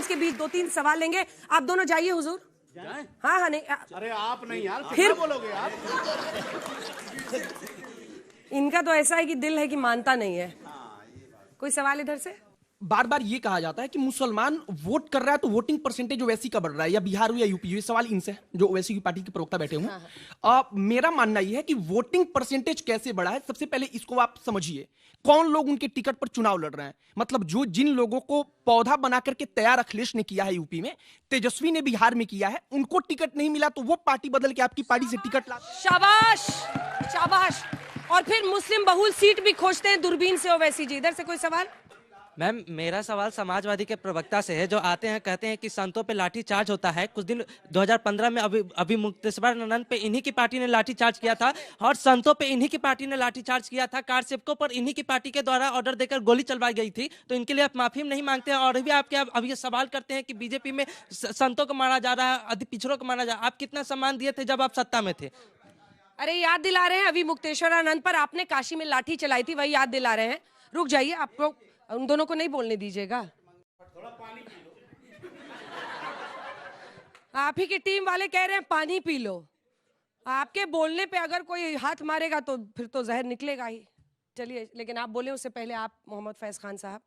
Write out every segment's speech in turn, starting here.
के बीच 2-3 सवाल लेंगे। आप दोनों जाइए हुजूर। हाँ हाँ नहीं अरे आप नहीं यार, फिर बोलोगे आप। इनका तो ऐसा है कि दिल है कि मानता नहीं है। कोई सवाल इधर से? बार बार ये कहा जाता है कि मुसलमान वोट कर रहा है तो वोटिंग परसेंटेज ओवैसी का बढ़ रहा है, या बिहार हो या यूपी हो। ये सवाल इनसे जो ओवैसी की पार्टी के प्रवक्ता बैठे हुए। मेरा मानना यह है कि वोटिंग परसेंटेज कैसे बढ़ा है, सबसे पहले इसको आप समझिए। कौन लोग उनके टिकट पर चुनाव लड़ रहे हैं, मतलब जो जिन लोगों को पौधा बना करके तैयार अखिलेश ने किया है यूपी में, तेजस्वी ने बिहार में किया है, उनको टिकट नहीं मिला तो वो पार्टी बदल के आपकी पार्टी से टिकट ला। शाबाश शाबाश। और फिर मुस्लिम बहुल सीट भी खोजते हैं दूरबीन से ओवैसी जी। इधर से कोई सवाल? मैम, मेरा सवाल समाजवादी के प्रवक्ता से है, जो आते हैं कहते हैं कि संतों पे लाठी चार्ज होता है। कुछ दिन 2015 में अभी मुक्तेश्वरानंद पे इन्हीं की पार्टी ने लाठी चार्ज किया था, और संतों पे इन्हीं की पार्टी ने लाठी चार्ज किया था। कार सेवकों पर इन्हीं की पार्टी के द्वारा ऑर्डर देकर गोली चलवाई गई थी। तो इनके लिए आप माफी नहीं मांगते हैं, और भी आपके अब ये सवाल करते हैं कि बीजेपी में संतों को मारा जा रहा है, अधिक पिछड़ों को मारा जा रहा है। आप कितना सम्मान दिए थे जब आप सत्ता में थे? अरे याद दिला रहे हैं, अभी मुक्तेश्वरानंद पर आपने काशी में लाठी चलाई थी, वही याद दिला रहे हैं। रुक जाइए, आप लोग उन दोनों को नहीं बोलने दीजिएगा। आप ही की टीम वाले कह रहे हैं पानी पी लो। आपके बोलने पे अगर कोई हाथ मारेगा तो फिर तो जहर निकलेगा ही। चलिए, लेकिन आप बोले उससे पहले आप मोहम्मद फैज खान साहब,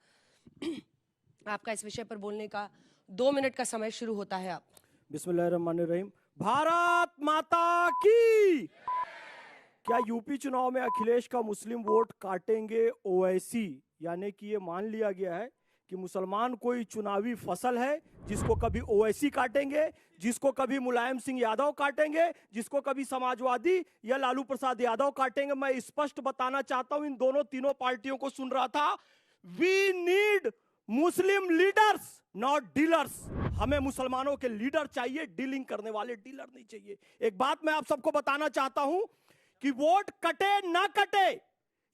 आपका इस विषय पर बोलने का 2 मिनट का समय शुरू होता है। आप बिस्मिल्लाहिर्रहमानिर्रहीम। भारत माता की। क्या यूपी चुनाव में अखिलेश का मुस्लिम वोट काटेंगे ओवैसी? यानी कि ये मान लिया गया है कि मुसलमान कोई चुनावी फसल है जिसको कभी ओवैसी काटेंगे, जिसको कभी मुलायम सिंह यादव काटेंगे, जिसको कभी समाजवादी या लालू प्रसाद यादव काटेंगे। मैं स्पष्ट बताना चाहता हूं, इन दोनों तीनों पार्टियों को सुन रहा था। We need Muslim leaders not dealers. हमें मुसलमानों के लीडर चाहिए, डीलिंग करने वाले डीलर नहीं चाहिए। एक बात मैं आप सबको बताना चाहता हूं कि वोट कटे ना कटे,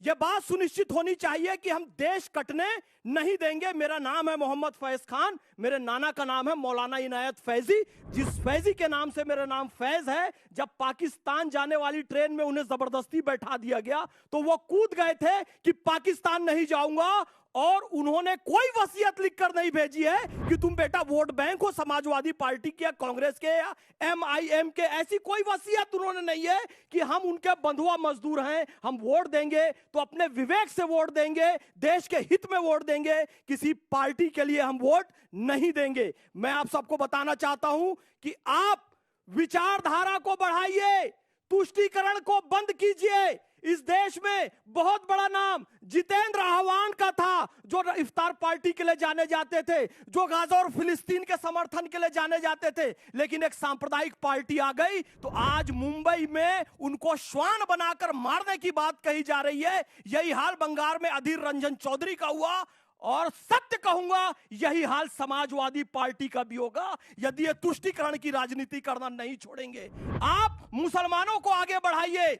यह बात सुनिश्चित होनी चाहिए कि हम देश कटने नहीं देंगे। मेरा नाम है मोहम्मद फैज खान, मेरे नाना का नाम है मौलाना इनायत फैजी। जिस फैजी के नाम से मेरा नाम फैज है, जब पाकिस्तान जाने वाली ट्रेन में उन्हें जबरदस्ती बैठा दिया गया तो वो कूद गए थे कि पाकिस्तान नहीं जाऊंगा, और उन्होंने कोई वसीयत लिखकर नहीं भेजी है कि तुम बेटा वोट बैंक हो समाजवादी पार्टी के या कांग्रेस के या MIM के। ऐसी कोई वसीयत उन्होंने नहीं है कि हम उनके बंधुआ मजदूर हैं, हम वोट देंगे तो अपने विवेक से वोट देंगे, देश के हित में वोट देंगे, किसी पार्टी के लिए हम वोट नहीं देंगे। मैं आप सबको बताना चाहता हूं कि आप विचारधारा को बढ़ाइए, तुष्टीकरण को बंद कीजिए। इस देश में बहुत बड़ा नाम जितेंद्र आह्वान का था, जो इफ्तार पार्टी के लिए जाने जाते थे, जो गाजा और फिलिस्तीन के समर्थन के लिए जाने जाते थे। लेकिन एक सांप्रदायिक पार्टी आ गई तो आज मुंबई में उनको श्वान बनाकर मारने की बात कही जा रही है। यही हाल बंगाल में अधीर रंजन चौधरी का हुआ, और सत्य कहूंगा यही हाल समाजवादी पार्टी का भी होगा यदि ये तुष्टीकरण की राजनीति करना नहीं छोड़ेंगे। आप मुसलमानों को आगे बढ़ाइए,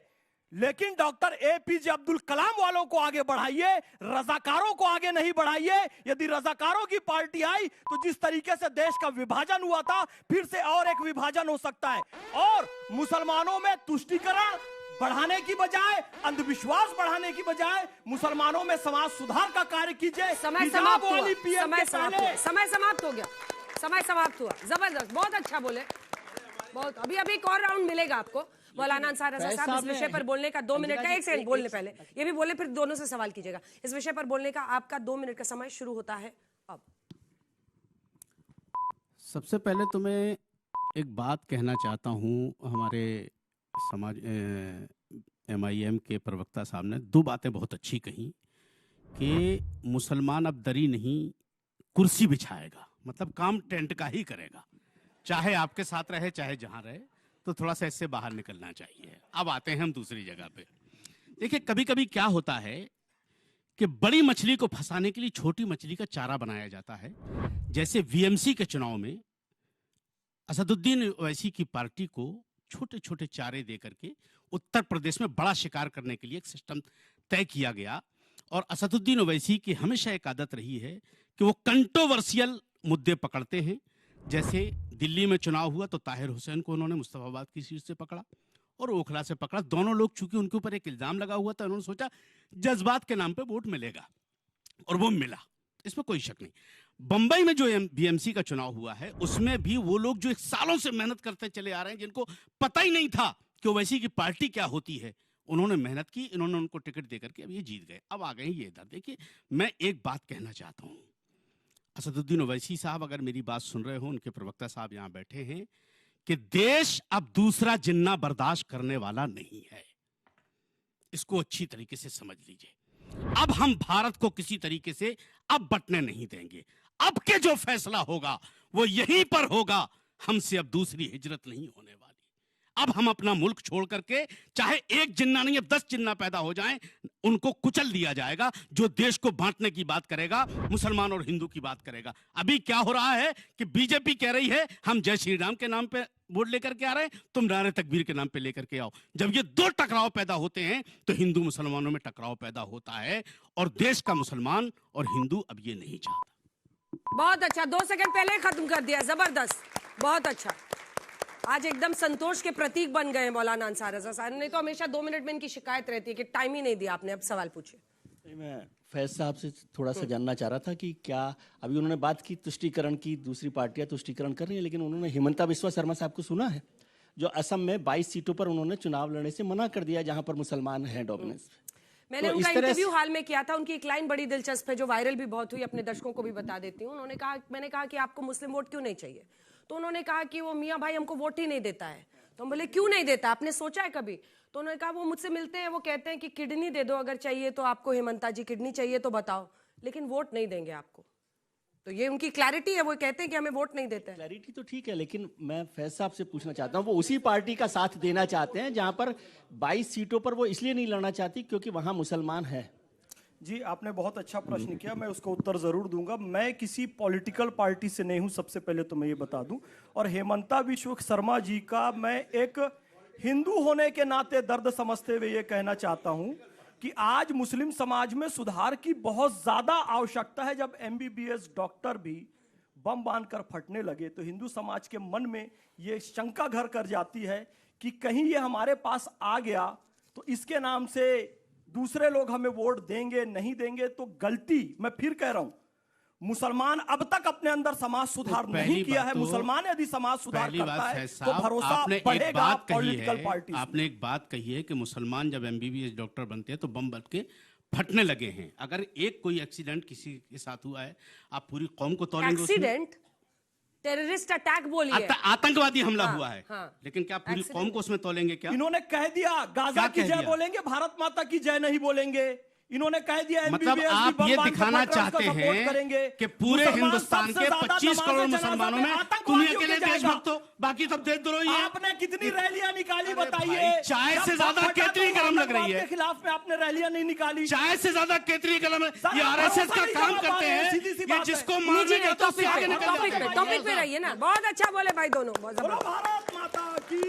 लेकिन डॉक्टर APJ अब्दुल कलाम वालों को आगे बढ़ाइए, रजाकारों को आगे नहीं बढ़ाइए। यदि रजाकारों की पार्टी आई तो जिस तरीके से देश का विभाजन हुआ था, फिर से और एक विभाजन हो सकता है। और मुसलमानों में तुष्टीकरण बढ़ाने की बजाय, अंधविश्वास बढ़ाने की बजाय, मुसलमानों में समाज सुधार का कार्य कीजिए। समय समाप्त हुआ, समय समाप्त हो गया, समय समाप्त हुआ। जबरदस्त, बहुत अच्छा बोले, बहुत। अभी एक और राउंड मिलेगा आपको। मौलाना अंसार रजा साहब, इस विषय पर बोलने का 2 मिनट का, एक सेकंड बोलने पहले ये भी बोले, फिर दोनों से सवाल कीजिएगा। इस विषय पर बोलने का आपका 2 मिनट का समय शुरू होता है अब। सबसे पहले तो मैं एक बात कहना चाहता हूं, हमारे समाज MIM के प्रवक्ता साहब ने 2 बातें बहुत अच्छी कही कि मुसलमान अब दरी नहीं कुर्सी बिछाएगा, मतलब काम टेंट का ही करेगा, चाहे आपके साथ रहे चाहे जहां रहे। तो थोड़ा सा इससे बाहर निकलना चाहिए। अब आते हैं हम दूसरी जगह पे। देखिए, कभी कभी क्या होता है कि बड़ी मछली को फंसाने के लिए छोटी मछली का चारा बनाया जाता है। जैसे VMC के चुनाव में असदुद्दीन ओवैसी की पार्टी को छोटे छोटे चारे दे करके उत्तर प्रदेश में बड़ा शिकार करने के लिए एक सिस्टम तय किया गया। और असदुद्दीन ओवैसी की हमेशा एक आदत रही है कि वो कंट्रोवर्शियल मुद्दे पकड़ते हैं। जैसे दिल्ली में चुनाव हुआ तो ताहिर हुसैन को उन्होंने मुस्तफाबाद की सीट से पकड़ा और ओखला से पकड़ा। दोनों लोग, चूंकि उनके ऊपर एक इल्जाम लगा हुआ था, उन्होंने सोचा जज्बात के नाम पे वोट मिलेगा, और वो मिला, इसमें कोई शक नहीं। बंबई में जो बीएमसी का चुनाव हुआ है उसमें भी वो लोग जो सालों से मेहनत करते चले आ रहे हैं, जिनको पता ही नहीं था कि ओवैसी की पार्टी क्या होती है, उन्होंने मेहनत की, इन्होंने उनको टिकट देकर के अब ये जीत गए। अब आ गए ये इधर। देखिए, मैं एक बात कहना चाहता हूं, असदुद्दीन ओवैसी साहब अगर मेरी बात सुन रहे हो, उनके प्रवक्ता साहब यहां बैठे हैं, कि देश अब दूसरा जिन्ना बर्दाश्त करने वाला नहीं है। इसको अच्छी तरीके से समझ लीजिए। अब हम भारत को किसी तरीके से अब बंटने नहीं देंगे। अब के जो फैसला होगा वो यहीं पर होगा। हमसे अब दूसरी हिजरत नहीं होने वाली। अब हम अपना मुल्क छोड़ करके, चाहे एक जिन्ना नहीं अब 10 जिन्ना पैदा हो जाएं, उनको कुचल दिया जाएगा। जो देश को बांटने की बात करेगा, मुसलमान और हिंदू की बात करेगा। अभी क्या हो रहा है कि बीजेपी कह रही है हम जय श्री राम के नाम पे वोट लेकर के आ रहे हैं, तुम नारे तकबीर के नाम पे लेकर के आओ। जब ये दो टकराव पैदा होते हैं तो हिंदू मुसलमानों में टकराव पैदा होता है, और देश का मुसलमान और हिंदू अब ये नहीं चाहता। बहुत अच्छा, 2 सेकंड पहले खत्म कर दिया, जबरदस्त, बहुत अच्छा। आज एकदम संतोष के प्रतीक बन गए मौलाना अंसार रजा साहब। नहीं तो हमेशा 2 मिनट में इनकी शिकायत रहती है कि टाइम ही नहीं दिया आपने। अब सवाल पूछिए। मैं फैज साहब से थोड़ा सा जानना चाह रहा था कि क्या अभी उन्होंने बात की तुष्टीकरण की, दूसरी पार्टियां तुष्टीकरण कर रही हैं, लेकिन उन्होंने हिमंता बिस्वा शर्मा साहब को सुना है जो असम में 22 सीटों पर उन्होंने चुनाव लड़ने से मना कर दिया जहां पर मुसलमान हैं डोमिनेंस। मैंने उनका इंटरव्यू हाल में किया था। उनकी एक लाइन बड़ी दिलचस्प है जो वायरल भी बहुत हुई, अपने दर्शकों को भी बता देती हूँ। उन्होंने कहा, मैंने कहा कि आपको मुस्लिम वोट क्यों नहीं चाहिए, तो उन्होंने कहा कि वो मियाँ भाई हमको वोट ही नहीं देता है। तो हम बोले क्यों नहीं देता, आपने सोचा है कभी? तो उन्होंने कहा वो मुझसे मिलते हैं, वो कहते हैं कि किडनी दे दो अगर चाहिए तो आपको, हेमंता जी किडनी चाहिए तो बताओ, लेकिन वोट नहीं देंगे आपको। तो ये उनकी क्लैरिटी है, वो कहते हैं कि हमें वोट नहीं देते हैं। क्लैरिटी तो ठीक है, लेकिन मैं फैज साहब से पूछना चाहता हूँ, वो उसी पार्टी का साथ देना चाहते हैं जहां पर 22 सीटों पर वो इसलिए नहीं लड़ना चाहती क्योंकि वहां मुसलमान है। जी, आपने बहुत अच्छा प्रश्न किया, मैं उसका उत्तर जरूर दूंगा। मैं किसी पॉलिटिकल पार्टी से नहीं हूं, सबसे पहले तो मैं ये बता दूं। और हेमंता बिस्वा शर्मा जी का मैं एक हिंदू होने के नाते दर्द समझते हुए ये कहना चाहता हूं कि आज मुस्लिम समाज में सुधार की बहुत ज्यादा आवश्यकता है। जब MBBS डॉक्टर भी बम बांधकर फटने लगे तो हिंदू समाज के मन में ये शंका घर कर जाती है कि कहीं ये हमारे पास आ गया तो इसके नाम से दूसरे लोग हमें वोट देंगे नहीं देंगे। तो गलती, मैं फिर कह रहा हूं, मुसलमान अब तक अपने अंदर समाज सुधार नहीं किया है। मुसलमान यदि समाज सुधार करता है तो भरोसा बढ़ेगा पॉलिटिकल पार्टी। आपने एक बात कही है कि मुसलमान जब MBBS डॉक्टर बनते हैं तो बम बन के फटने लगे हैं। अगर एक कोई एक्सीडेंट किसी के साथ हुआ है, आप पूरी कौम को तोलेंगे? एक्सीडेंट, टेररिस्ट अटैक बोलिए, आतंकवादी हमला हुआ है, हाँ, लेकिन क्या पूरी कौम को उसमें तोलेंगे? क्या इन्होंने कह दिया गाजा की जय बोलेंगे, भारत माता की जय नहीं बोलेंगे। इन्होंने कह दिया मतलब आप ये दिखाना चाहते हैं कि पूरे हिंदुस्तान के 25 करोड़ मुसलमानों में दुनिया के लिए देशभक्त हो, बाकी सब देशद्रोही हैं। आपने कितनी रैलियां निकाली बताइए? चाय से ज्यादा केतरी गरम लग रही है। के खिलाफ में आपने रैलियां नहीं निकाली। चाय से ज्यादा केतरी गरम। ये RSS का काम करते हैं, ये जिसको मारने जाता है उससे आगे निकल जाते हैं। टॉपिक पे रहिए ना। बहुत अच्छा बोले भाई दोनों, बहुत भारत माता की